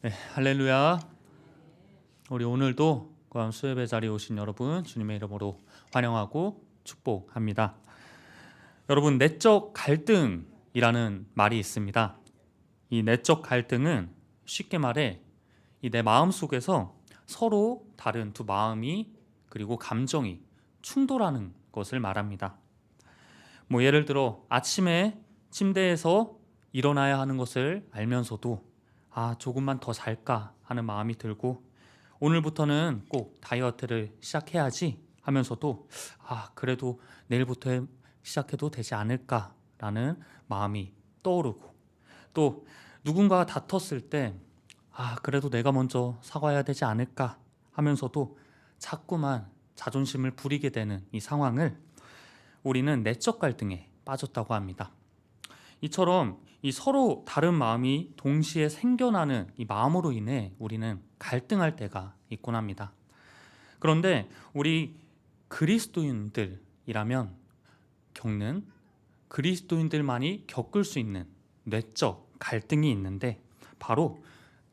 네, 할렐루야. 우리 오늘도 구암 수협의 자리에 오신 여러분 주님의 이름으로 환영하고 축복합니다. 여러분, 내적 갈등이라는 말이 있습니다. 이 내적 갈등은 쉽게 말해 이 내 마음 속에서 서로 다른 두 마음이 그리고 감정이 충돌하는 것을 말합니다. 예를 들어 아침에 침대에서 일어나야 하는 것을 알면서도 조금만 더 잘까 하는 마음이 들고, 오늘부터는 꼭 다이어트를 시작해야지 하면서도 그래도 내일부터 시작해도 되지 않을까라는 마음이 떠오르고, 또 누군가가 다퉜을 때 그래도 내가 먼저 사과해야 되지 않을까 하면서도 자꾸만 자존심을 부리게 되는 이 상황을 우리는 내적 갈등에 빠졌다고 합니다. 이처럼 이 서로 다른 마음이 동시에 생겨나는 이 마음으로 인해 우리는 갈등할 때가 있곤 합니다. 그런데 우리 그리스도인들이라면 겪는, 그리스도인들만이 겪을 수 있는 내적 갈등이 있는데, 바로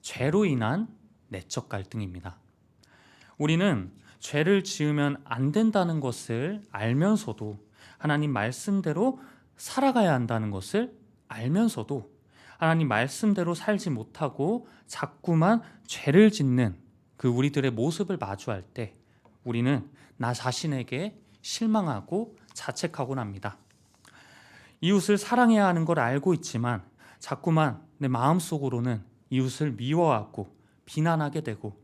죄로 인한 내적 갈등입니다. 우리는 죄를 지으면 안 된다는 것을 알면서도, 하나님 말씀대로 살아가야 한다는 것을 알면서도 하나님 말씀대로 살지 못하고 자꾸만 죄를 짓는 그 우리들의 모습을 마주할 때 우리는 나 자신에게 실망하고 자책하곤 합니다. 이웃을 사랑해야 하는 걸 알고 있지만 자꾸만 내 마음속으로는 이웃을 미워하고 비난하게 되고,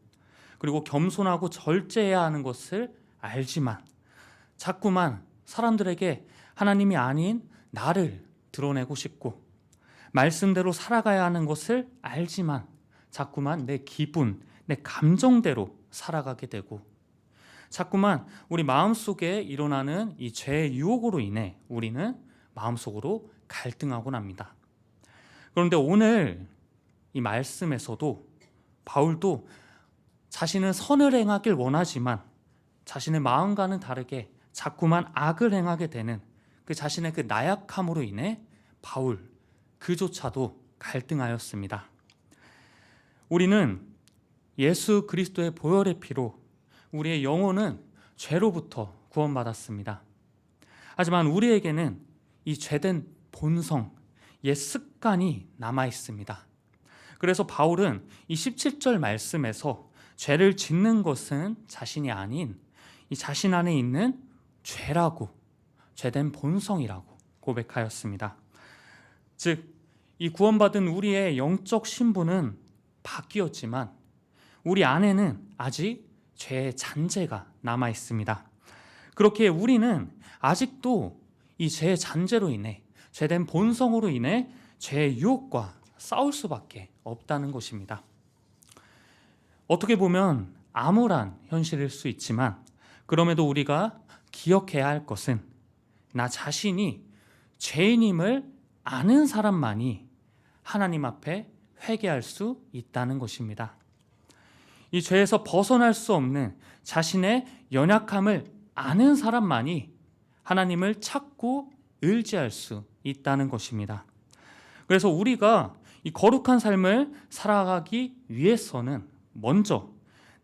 그리고 겸손하고 절제해야 하는 것을 알지만 자꾸만 사람들에게 하나님이 아닌 나를 드러내고 싶고, 말씀대로 살아가야 하는 것을 알지만 자꾸만 내 기분, 내 감정대로 살아가게 되고, 자꾸만 우리 마음속에 일어나는 이 죄의 유혹으로 인해 우리는 마음속으로 갈등하곤 합니다. 그런데 오늘 이 말씀에서도 바울도 자신은 선을 행하길 원하지만 자신의 마음과는 다르게 자꾸만 악을 행하게 되는 그 자신의 그 나약함으로 인해 바울 그조차도 갈등하였습니다. 우리는 예수 그리스도의 보혈의 피로 우리의 영혼은 죄로부터 구원받았습니다. 하지만 우리에게는 이 죄된 본성, 옛 습관이 남아 있습니다. 그래서 바울은 이 17절 말씀에서 죄를 짓는 것은 자신이 아닌 이 자신 안에 있는 죄라고, 죄된 본성이라고 고백하였습니다. 즉, 이 구원받은 우리의 영적 신분은 바뀌었지만 우리 안에는 아직 죄의 잔재가 남아 있습니다. 그렇게 우리는 아직도 이 죄의 잔재로 인해, 죄된 본성으로 인해 죄의 유혹과 싸울 수밖에 없다는 것입니다. 어떻게 보면 암울한 현실일 수 있지만, 그럼에도 우리가 기억해야 할 것은 나 자신이 죄인임을 아는 사람만이 하나님 앞에 회개할 수 있다는 것입니다. 이 죄에서 벗어날 수 없는 자신의 연약함을 아는 사람만이 하나님을 찾고 의지할 수 있다는 것입니다. 그래서 우리가 이 거룩한 삶을 살아가기 위해서는 먼저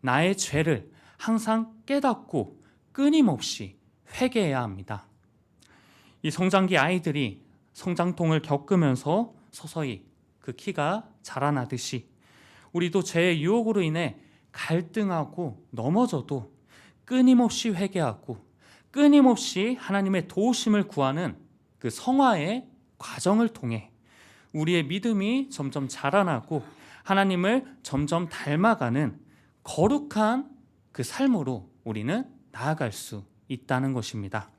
나의 죄를 항상 깨닫고 끊임없이 회개해야 합니다. 이 성장기 아이들이 성장통을 겪으면서 서서히 그 키가 자라나듯이 우리도 죄의 유혹으로 인해 갈등하고 넘어져도 끊임없이 회개하고 끊임없이 하나님의 도우심을 구하는 그 성화의 과정을 통해 우리의 믿음이 점점 자라나고 하나님을 점점 닮아가는 거룩한 그 삶으로 우리는 나아갈 수 있다는 것입니다.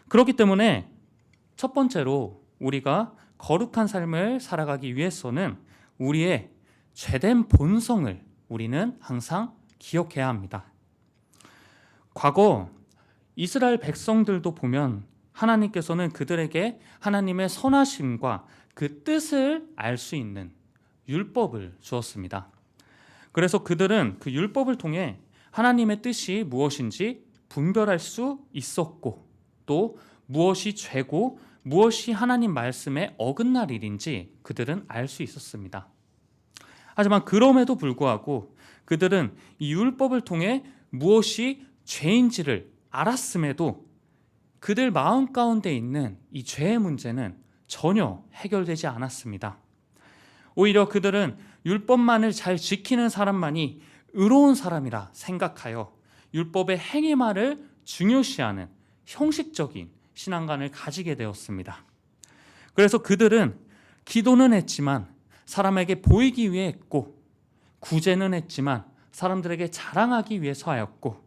그렇기 때문에 첫 번째로 우리가 거룩한 삶을 살아가기 위해서는 우리의 죄된 본성을 우리는 항상 기억해야 합니다. 과거 이스라엘 백성들도 보면 하나님께서는 그들에게 하나님의 선하심과 그 뜻을 알 수 있는 율법을 주었습니다. 그래서 그들은 그 율법을 통해 하나님의 뜻이 무엇인지 분별할 수 있었고, 또 무엇이 죄고 무엇이 하나님 말씀에 어긋날 일인지 그들은 알 수 있었습니다. 하지만 그럼에도 불구하고 그들은 이 율법을 통해 무엇이 죄인지를 알았음에도 그들 마음 가운데 있는 이 죄의 문제는 전혀 해결되지 않았습니다. 오히려 그들은 율법만을 잘 지키는 사람만이 의로운 사람이라 생각하여 율법의 행위만을 중요시하는 형식적인 신앙관을 가지게 되었습니다. 그래서 그들은 기도는 했지만 사람에게 보이기 위해 했고, 구제는 했지만 사람들에게 자랑하기 위해서 하였고,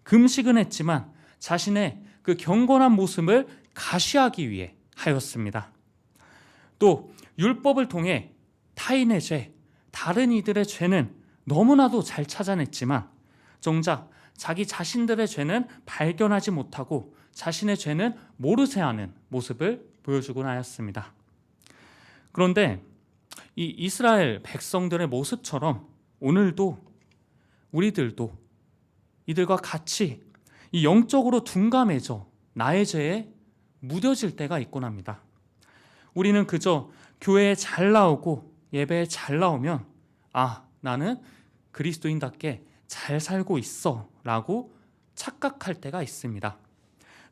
금식은 했지만 자신의 그 경건한 모습을 가시하기 위해 하였습니다. 또 율법을 통해 타인의 죄, 다른 이들의 죄는 너무나도 잘 찾아냈지만 정작 자기 자신들의 죄는 발견하지 못하고 자신의 죄는 모르쇠 하는 모습을 보여주곤 하였습니다. 그런데 이 이스라엘 백성들의 모습처럼 오늘도 우리들도 이들과 같이 이 영적으로 둔감해져 나의 죄에 무뎌질 때가 있곤 합니다. 우리는 그저 교회에 잘 나오고 예배에 잘 나오면 나는 그리스도인답게 잘 살고 있어 라고 착각할 때가 있습니다.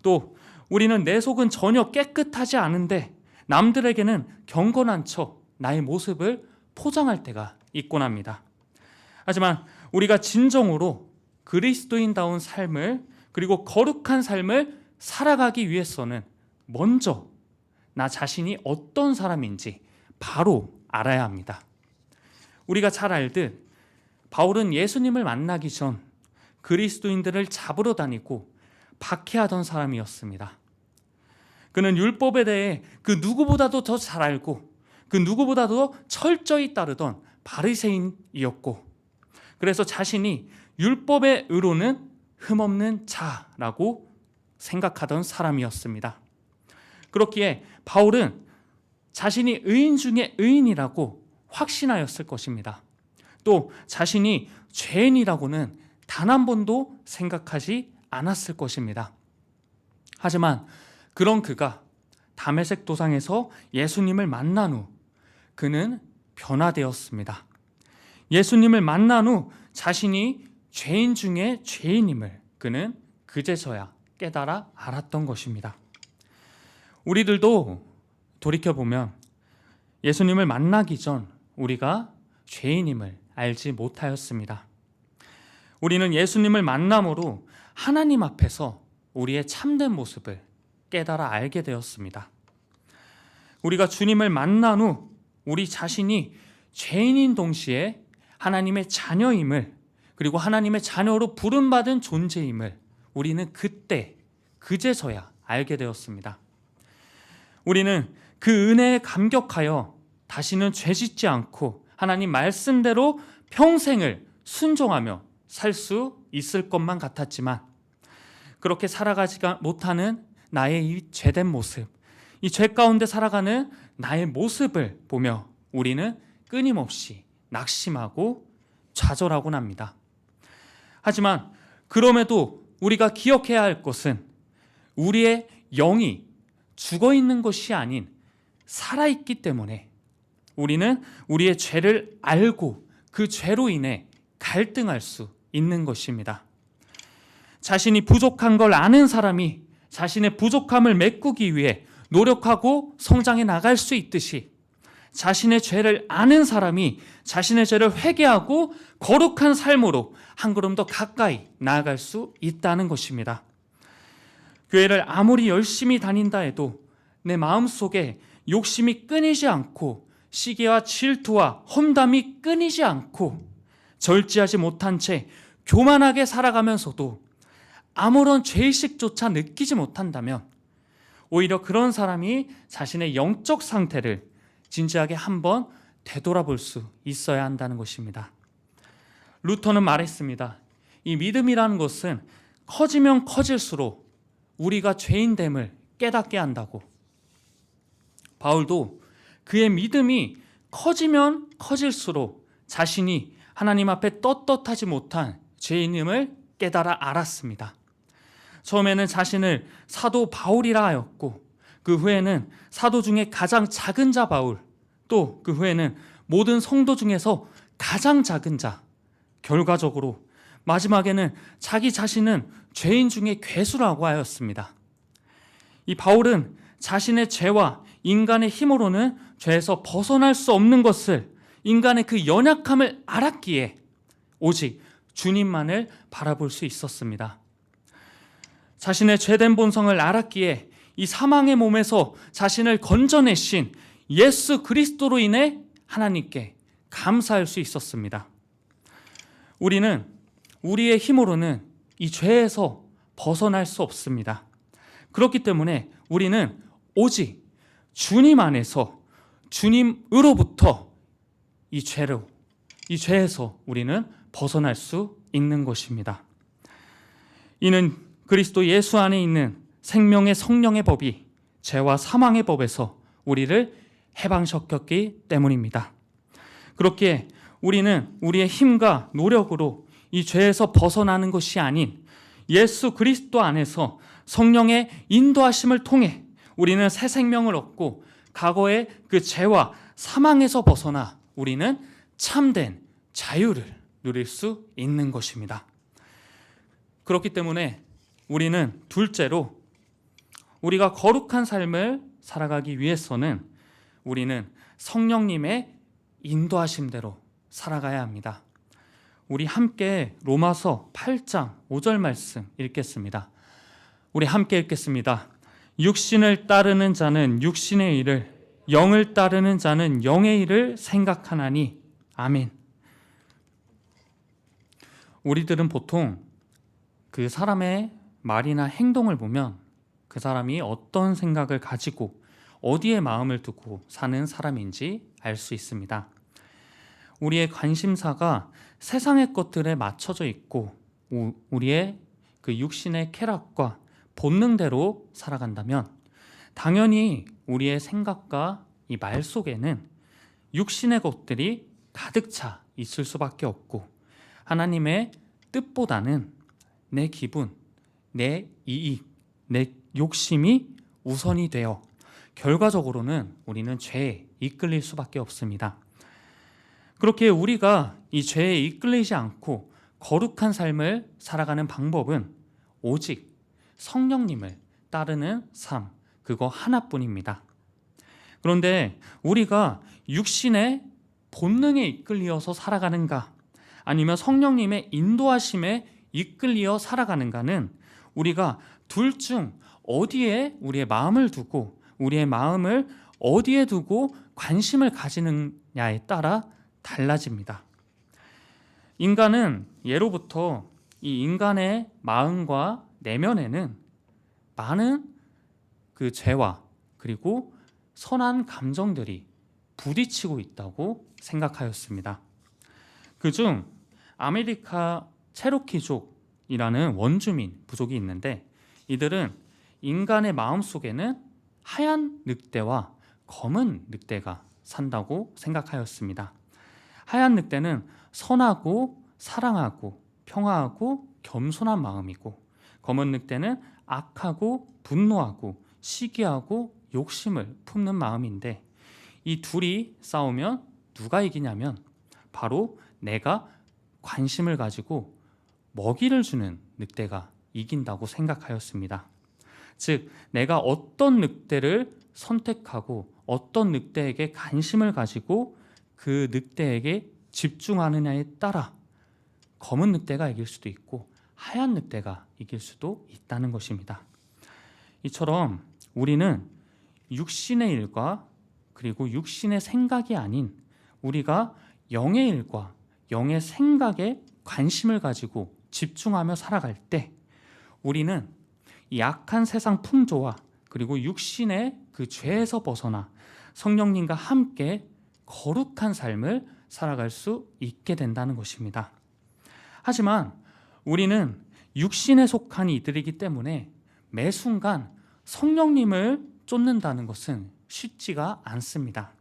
또 우리는 내 속은 전혀 깨끗하지 않은데 남들에게는 경건한 척 나의 모습을 포장할 때가 있곤 합니다. 하지만 우리가 진정으로 그리스도인다운 삶을, 그리고 거룩한 삶을 살아가기 위해서는 먼저 나 자신이 어떤 사람인지 바로 알아야 합니다. 우리가 잘 알듯 바울은 예수님을 만나기 전 그리스도인들을 잡으러 다니고 박해하던 사람이었습니다. 그는 율법에 대해 그 누구보다도 더 잘 알고 그 누구보다도 철저히 따르던 바리새인이었고, 그래서 자신이 율법의 의로는 흠없는 자라고 생각하던 사람이었습니다. 그렇기에 바울은 자신이 의인 중에 의인이라고 확신하였을 것입니다. 또 자신이 죄인이라고는 단 한 번도 생각하지 않았을 것입니다. 하지만 그런 그가 다메섹 도상에서 예수님을 만난 후 그는 변화되었습니다. 예수님을 만난 후 자신이 죄인 중에 죄인임을 그는 그제서야 깨달아 알았던 것입니다. 우리들도 돌이켜보면 예수님을 만나기 전 우리가 죄인임을 알지 못하였습니다. 우리는 예수님을 만남으로 하나님 앞에서 우리의 참된 모습을 깨달아 알게 되었습니다. 우리가 주님을 만난 후 우리 자신이 죄인인 동시에 하나님의 자녀임을, 그리고 하나님의 자녀로 부름받은 존재임을 우리는 그때 그제서야 알게 되었습니다. 우리는 그 은혜에 감격하여 다시는 죄짓지 않고 하나님 말씀대로 평생을 순종하며 살 수 있을 것만 같았지만 그렇게 살아가지 못하는 나의 이 죄된 모습, 이 죄 가운데 살아가는 나의 모습을 보며 우리는 끊임없이 낙심하고 좌절하곤 합니다. 하지만 그럼에도 우리가 기억해야 할 것은 우리의 영이 죽어있는 것이 아닌 살아있기 때문에 우리는 우리의 죄를 알고 그 죄로 인해 갈등할 수 있는 것입니다. 자신이 부족한 걸 아는 사람이 자신의 부족함을 메꾸기 위해 노력하고 성장해 나갈 수 있듯이 자신의 죄를 아는 사람이 자신의 죄를 회개하고 거룩한 삶으로 한 걸음 더 가까이 나아갈 수 있다는 것입니다. 교회를 아무리 열심히 다닌다 해도 내 마음속에 욕심이 끊이지 않고 시기와 질투와 험담이 끊이지 않고 절제하지 못한 채 교만하게 살아가면서도 아무런 죄의식조차 느끼지 못한다면 오히려 그런 사람이 자신의 영적 상태를 진지하게 한번 되돌아볼 수 있어야 한다는 것입니다. 루터는 말했습니다. 이 믿음이라는 것은 커지면 커질수록 우리가 죄인됨을 깨닫게 한다고. 바울도 그의 믿음이 커지면 커질수록 자신이 하나님 앞에 떳떳하지 못한 죄인임을 깨달아 알았습니다. 처음에는 자신을 사도 바울이라 하였고 그 후에는 사도 중에 가장 작은 자 바울, 또 그 후에는 모든 성도 중에서 가장 작은 자, 결과적으로 마지막에는 자기 자신은 죄인 중에 괴수라고 하였습니다. 이 바울은 자신의 죄와 인간의 힘으로는 죄에서 벗어날 수 없는 것을, 인간의 그 연약함을 알았기에 오직 주님만을 바라볼 수 있었습니다. 자신의 죄된 본성을 알았기에 이 사망의 몸에서 자신을 건져내신 예수 그리스도로 인해 하나님께 감사할 수 있었습니다. 우리는 우리의 힘으로는 이 죄에서 벗어날 수 없습니다. 그렇기 때문에 우리는 오직 주님 안에서, 주님으로부터 이 죄에서 우리는 벗어날 수 있는 것입니다. 이는 그리스도 예수 안에 있는 생명의 성령의 법이 죄와 사망의 법에서 우리를 해방시켰기 때문입니다. 그렇기에 우리는 우리의 힘과 노력으로 이 죄에서 벗어나는 것이 아닌 예수 그리스도 안에서 성령의 인도하심을 통해 우리는 새 생명을 얻고 과거의 그 죄와 사망에서 벗어나 우리는 참된 자유를 누릴 수 있는 것입니다. 그렇기 때문에 우리는 둘째로 우리가 거룩한 삶을 살아가기 위해서는 우리는 성령님의 인도하심대로 살아가야 합니다. 우리 함께 로마서 8장 5절 말씀 읽겠습니다. 우리 함께 읽겠습니다. 육신을 따르는 자는 육신의 일을, 영을 따르는 자는 영의 일을 생각하나니. 아멘. 우리들은 보통 그 사람의 말이나 행동을 보면 그 사람이 어떤 생각을 가지고 어디에 마음을 두고 사는 사람인지 알 수 있습니다. 우리의 관심사가 세상의 것들에 맞춰져 있고 우리의 그 육신의 쾌락과 본능대로 살아간다면 당연히 우리의 생각과 이 말 속에는 육신의 것들이 가득 차 있을 수밖에 없고 하나님의 뜻보다는 내 기분, 내 이익, 내 욕심이 우선이 되어 결과적으로는 우리는 죄에 이끌릴 수밖에 없습니다. 그렇게 우리가 이 죄에 이끌리지 않고 거룩한 삶을 살아가는 방법은 오직 성령님을 따르는 삶, 그거 하나뿐입니다. 그런데 우리가 육신의 본능에 이끌려서 살아가는가, 아니면 성령님의 인도하심에 이끌려 살아가는가는 우리가 둘 중 어디에 우리의 마음을 두고 우리의 마음을 어디에 두고 관심을 가지느냐에 따라 달라집니다. 인간은 예로부터 이 인간의 마음과 내면에는 많은 그 죄와 그리고 선한 감정들이 부딪히고 있다고 생각하였습니다. 그중 아메리카 체로키족이라는 원주민 부족이 있는데 이들은 인간의 마음속에는 하얀 늑대와 검은 늑대가 산다고 생각하였습니다. 하얀 늑대는 선하고 사랑하고 평화하고 겸손한 마음이고 검은 늑대는 악하고 분노하고 시기하고 욕심을 품는 마음인데 이 둘이 싸우면 누가 이기냐면 바로 내가 관심을 가지고 먹이를 주는 늑대가 이긴다고 생각하였습니다. 즉 내가 어떤 늑대를 선택하고 어떤 늑대에게 관심을 가지고 그 늑대에게 집중하느냐에 따라 검은 늑대가 이길 수도 있고 하얀 늑대가 이길 수도 있다는 것입니다. 이처럼 우리는 육신의 일과 그리고 육신의 생각이 아닌 우리가 영의 일과 영의 생각에 관심을 가지고 집중하며 살아갈 때 우리는 이 악한 세상 풍조와 그리고 육신의 그 죄에서 벗어나 성령님과 함께 거룩한 삶을 살아갈 수 있게 된다는 것입니다. 하지만 우리는 육신에 속한 이들이기 때문에 매 순간 성령님을 쫓는다는 것은 쉽지가 않습니다.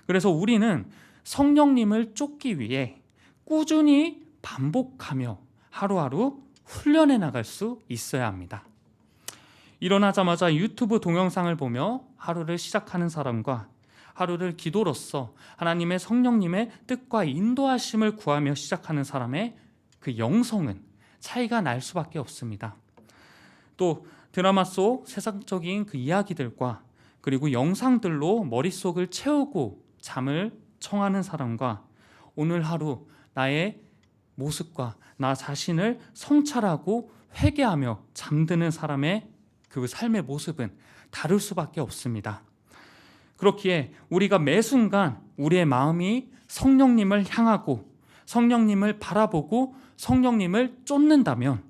그래서 우리는 성령님을 쫓기 위해 꾸준히 반복하며 하루하루 훈련해 나갈 수 있어야 합니다. 일어나자마자 유튜브 동영상을 보며 하루를 시작하는 사람과 하루를 기도로써 하나님의 성령님의 뜻과 인도하심을 구하며 시작하는 사람의 그 영성은 차이가 날 수밖에 없습니다. 또 드라마 속 세상적인 그 이야기들과 그리고 영상들로 머릿속을 채우고 잠을 청하는 사람과 오늘 하루 나의 모습과 나 자신을 성찰하고 회개하며 잠드는 사람의 그 삶의 모습은 다를 수밖에 없습니다. 그렇기에 우리가 매 순간 우리의 마음이 성령님을 향하고 성령님을 바라보고 성령님을 쫓는다면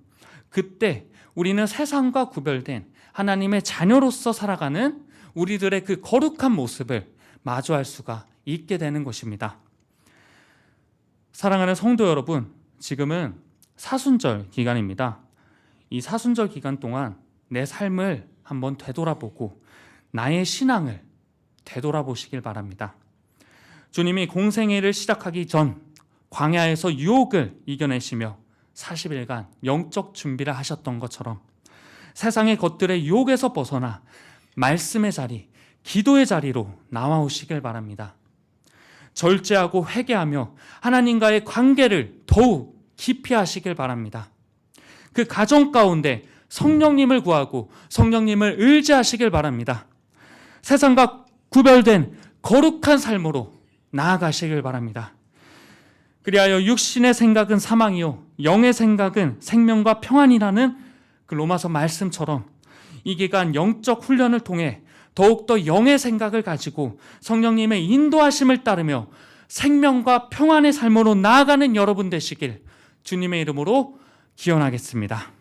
그때 우리는 세상과 구별된 하나님의 자녀로서 살아가는 우리들의 그 거룩한 모습을 마주할 수가 있게 되는 것입니다. 사랑하는 성도 여러분, 지금은 사순절 기간입니다. 이 사순절 기간 동안 내 삶을 한번 되돌아보고 나의 신앙을 되돌아보시길 바랍니다. 주님이 공생애를 시작하기 전 광야에서 유혹을 이겨내시며 40일간 영적 준비를 하셨던 것처럼 세상의 것들의 유혹에서 벗어나 말씀의 자리, 기도의 자리로 나와오시길 바랍니다. 절제하고 회개하며 하나님과의 관계를 더욱 깊이 하시길 바랍니다. 그 가정 가운데 성령님을 구하고 성령님을 의지하시길 바랍니다. 세상과 구별된 거룩한 삶으로 나아가시길 바랍니다. 그리하여 육신의 생각은 사망이요 영의 생각은 생명과 평안이라는 그 로마서 말씀처럼 이 기간 영적 훈련을 통해 더욱더 영의 생각을 가지고 성령님의 인도하심을 따르며 생명과 평안의 삶으로 나아가는 여러분 되시길 주님의 이름으로 기원하겠습니다.